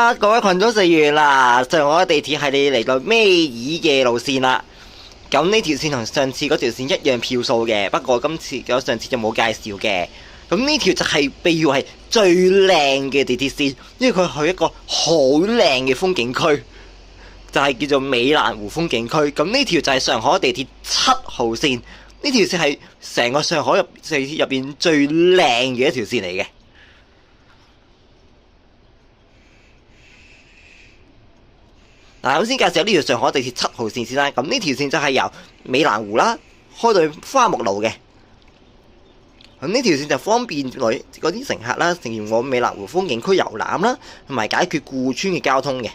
啦，各位群組成員啦，上海地鐵係你嚟到尾二嘅路線啦。咁呢條線同上次嗰條線一樣票數嘅，不過今次有上次就冇介紹嘅。咁呢條就係被譽為最靚嘅地鐵線，因為佢去一個好靚嘅風景區，就係叫做美蘭湖風景區。咁呢條就係上海地鐵7號線，呢條線係成個上海地鐵入邊最靚嘅一條線嚟嘅。嗱，咁先介紹呢條上海地鐵7號線先啦。咁呢條線就係由美蘭湖啦開到花木路嘅。咁呢條線就方便嗰啲乘客啦，乘往美蘭湖風景區遊覽啦，同埋解決顧村嘅交通嘅。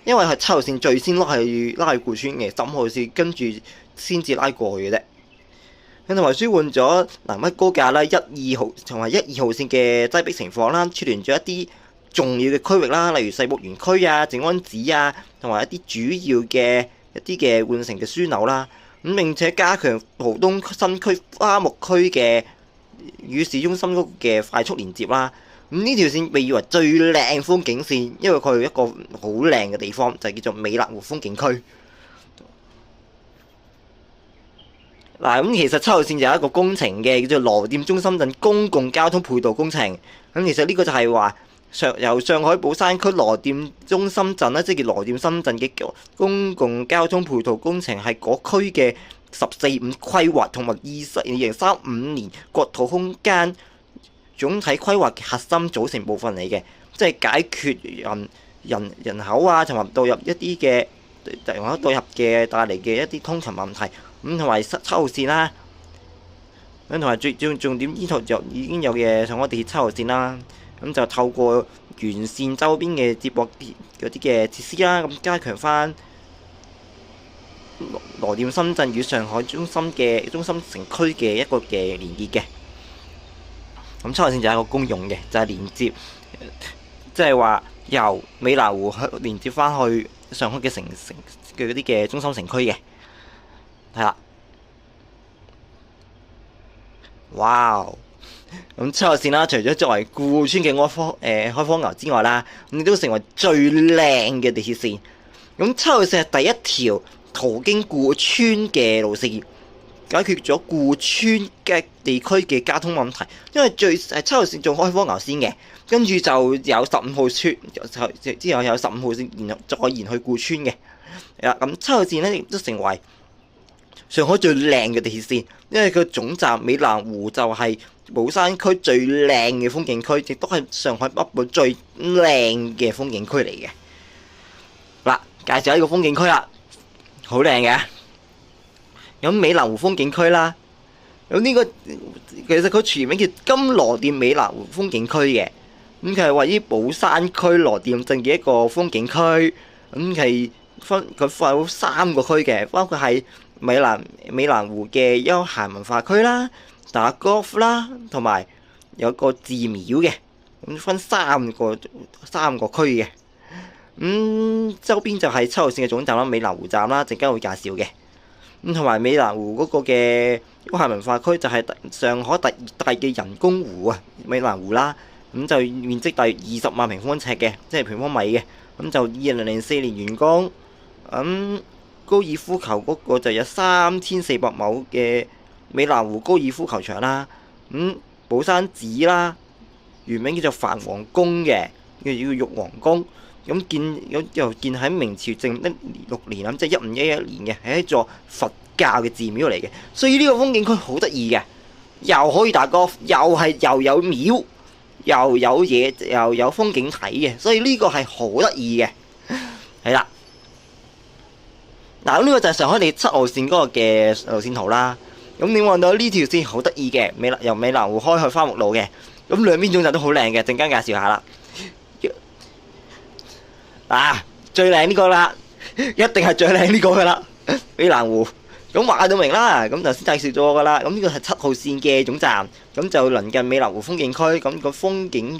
因為係7號線最先拉去顧村嘅，15號線跟住先至拉過去嘅啫。咁同埋舒緩咗南北高架啦、1、2號同埋1、2號線嘅擠迫情況啦，串聯咗一啲重要嘅區域啦，例如世博園區啊、靜安寺啊，同埋一啲主要嘅換乘嘅樞紐啦。咁並且加強浦東新區花木區嘅與市中心嗰嘅快速連接啦。咁呢條線被譽為最靚風景線，因為佢係一個好靚嘅地方，就係叫做美蘭湖風景區。嗱，咁其實7號線就有一個工程嘅，叫做羅店中心鎮公共交通配套工程。咁其實呢個就係話由上海寶山區羅店中心鎮啦，即係叫羅店深圳嘅公共交通配套工程，係嗰區嘅14-5規劃同埋2035年國土空間總體規劃嘅核心組成部分嚟嘅，即係解決人口啊，同埋導入一啲嘅人口導入嘅帶嚟嘅一啲通勤問題。咁同埋7號線啦，咁同埋最重點呢套就已經有嘅上海地鐵7號線啦。咁就透過完善周邊嘅接駁嗰啲嘅設施啦，咁加強翻羅店深圳與上海中心城區嘅一個嘅連結嘅。咁7號線就係一個公用嘅，就係連接，即係話由美蘭湖連接翻去上海嘅城嘅嗰啲嘅中心城區嘅，係啦。哇！咁7號線啦，除咗作為顧村嘅開荒牛之外啦，咁亦都成為最靚嘅地鐵線。咁7號線係第一條途經顧村嘅路線，解決咗顧村嘅地區嘅交通問題。因為7號線做開荒牛先嘅，跟住就有15號村，之後有15號線，然後再延去顧村嘅。咁7號線咧亦都成為上海最靚嘅地鐵線，因為佢總站美蘭湖就係寶山區最靚嘅風景區，亦都係上海北部最靚嘅風景區嚟嘅。嗱，介紹呢個風景區啦，好靚嘅。咁美蘭湖風景區啦，咁呢個其實佢全名叫金羅店美蘭湖風景區嘅。咁佢係位於寶山區羅店鎮嘅一個風景區。咁係分3個區嘅，包括係美蘭湖嘅休閒文化區啦、打 golf 啦，同埋有個寺廟嘅，咁分三個區嘅。周邊就係7號線嘅總站啦，美蘭湖站啦，陣間會介紹嘅。咁同埋美蘭湖嗰個嘅休閒文化區就係上海第2大嘅人工湖啊，美蘭湖啦。咁就面積大約20萬平方尺嘅，即係平方米嘅。咁就2004年完工。高爾夫球嗰個就有3400畝嘅美蘭湖高爾夫球場啦。寶山寺啦，原名叫做梵王宮嘅，叫玉皇宮。又建喺明朝正曆6年啦，即係1511年嘅，係一座佛教嘅寺廟嚟嘅。所以呢個風景區好得意嘅，又可以打golf，又有廟，又有嘢，又有風景睇嘅。所以呢個係好得意嘅，係啦。嗱，咁呢個就係上海地鐵7號線嗰個嘅路線圖啦。咁你望到呢條線好得意嘅，由美蘭湖開去花木路嘅。咁兩邊總站都好靚嘅，陣間介紹下啦。最靚呢個啦，一定係最靚呢個噶啦，美蘭湖。咁話到明啦，咁頭先介紹咗噶啦。咁呢個係7號線嘅總站，咁就鄰近美蘭湖風景區，咁個風景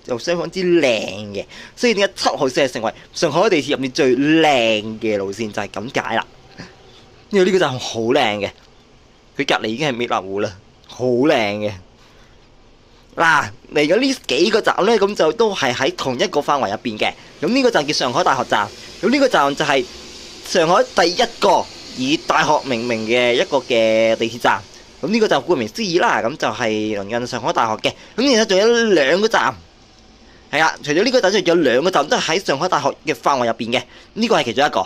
就相當之靚嘅。所以點解7號線係成為上海地鐵入面最靚嘅路線，就係咁解啦。因為呢個站好靚嘅，佢隔離已經係美蘭湖啦，好靚嘅。嗱，嚟緊呢幾個站呢，咁就都係喺同一個範圍入邊嘅。咁呢個站叫上海大學站。咁呢個站就係上海第一個以大學命名嘅一個嘅地鐵站。咁呢個就顧名思義啦，咁就係鄰近上海大學嘅。咁然後仲有兩個站，係啊，除咗呢個站，仲有兩個站都係喺上海大學嘅範圍入邊嘅。呢個係其中一個，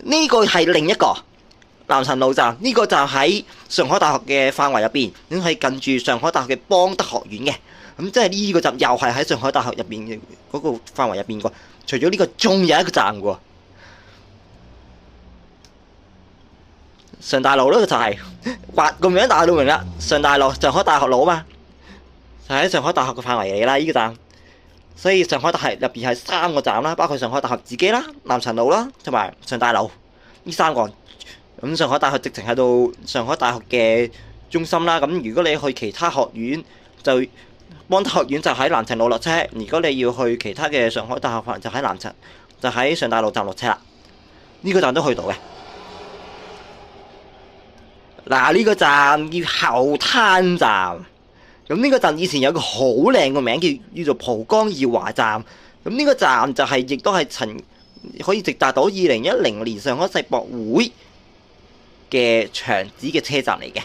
呢個係另一個南陳路站。呢個站喺上海大學嘅範圍入邊，咁係近住上海大學嘅邦德學院嘅。咁即係呢個站又係喺上海大學入邊嘅嗰個範圍入邊個。除咗呢個，仲有一個站喎。上大路呢就係畫個名大到明啦，上大路上海大學路啊嘛，就喺上海大學嘅範圍嚟啦呢個站。所以上海大學入邊係三個站啦，包括上海大學自己啦、南陳路啦，同埋上大路呢三個。咁上海大學直情喺到上海大學嘅中心啦。咁如果你去其他學院，就邦德學院就喺南陳路落車。如果你要去其他嘅上海大學，就喺就喺上大路站落車啦。呢個站都去到嘅。嗱，呢個站叫後灘站。咁呢個站以前有個好靚個名叫做蒲江耀華站。咁呢個站就亦都係可以直達到2010年上海世博會嘅場址嘅車站嚟嘅。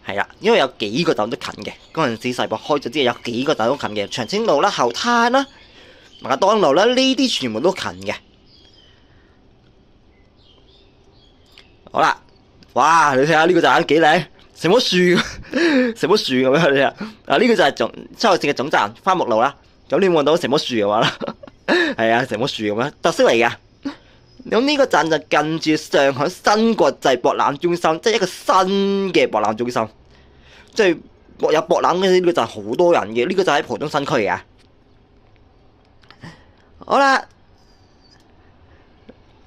係啦，因為有幾個站都近嘅。嗰陣時世博開咗之後，有幾個站都近嘅，長青路啦、後灘啦、馬當路啦，呢啲全部都近嘅。好啦。哇！你睇下呢個站幾靚，成棵樹，成棵樹咁樣你睇下。嗱，呢個就係7號線嘅總站花木路啦。咁你望到成棵樹嘅話啦，係啊，成棵樹咁樣特色嚟㗎。咁呢個站就近住上海新國際博覽中心，即係一個新嘅博覽中心，即係有博覽嘅呢個站好多人嘅。呢個就喺浦東新區嘅。好啦，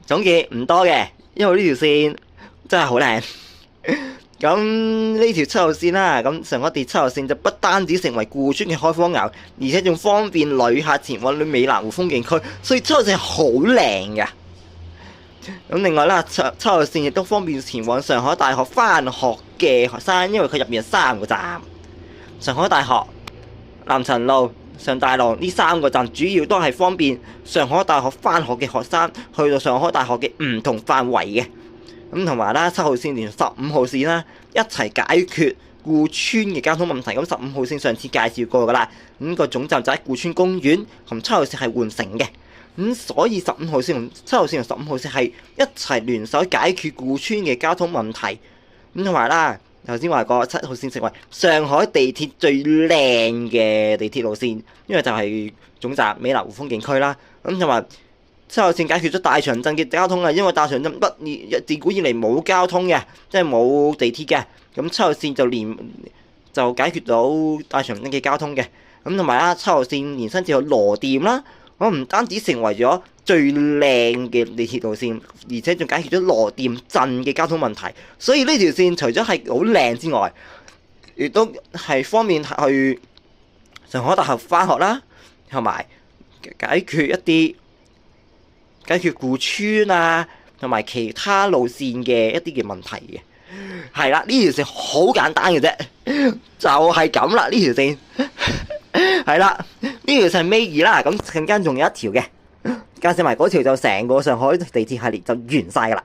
總結唔多嘅，因為呢條線真係好靚。咁呢條7號線啦，咁上海地鐵7號線就不單止成為顧村嘅開荒牛，而且仲方便旅客前往美蘭湖風景區，所以7號線係好靚嘅。咁另外啦，7號線亦都方便前往上海大學返學嘅學生，因為佢入面有3個站：上海大學、南陳路、上大路。呢3個站主要都係方便上海大學返學嘅學生去到上海大學嘅唔同範圍嘅。咁同埋啦，7號線連15號線啦，一齊解決顧村嘅交通問題。咁15號線上次介紹過噶啦，咁個總站就喺顧村公園，同7號線係換乘嘅。咁所以15號線同7號線同15號線係一齊聯手解決顧村嘅交通問題。咁同埋啦，頭先話過7號線成為上海地鐵最靚嘅地鐵路線，因為就係總站美蘭湖風景區啦。咁同埋7號線解決咗大長鎮嘅交通啊，因為大長鎮自古以嚟冇交通嘅，即係冇地鐵嘅。咁7號線就解決到大長鎮嘅交通嘅。咁同埋啦，7號線延伸至到羅店啦，我唔單止成為咗最靚嘅地鐵路線，而且仲解決咗羅店鎮嘅交通問題。所以呢條線除咗係好靚之外，亦都係方便去上海大學返學啦，同埋解決顧村啊，同埋其他路線嘅一啲嘅問題嘅。係啦，呢條線好簡單嘅啫，就係咁啦。呢條線係啦，呢條線係尾二啦。咁陣間仲有一條嘅，介紹埋嗰條就成個上海地鐵系列就完晒噶啦。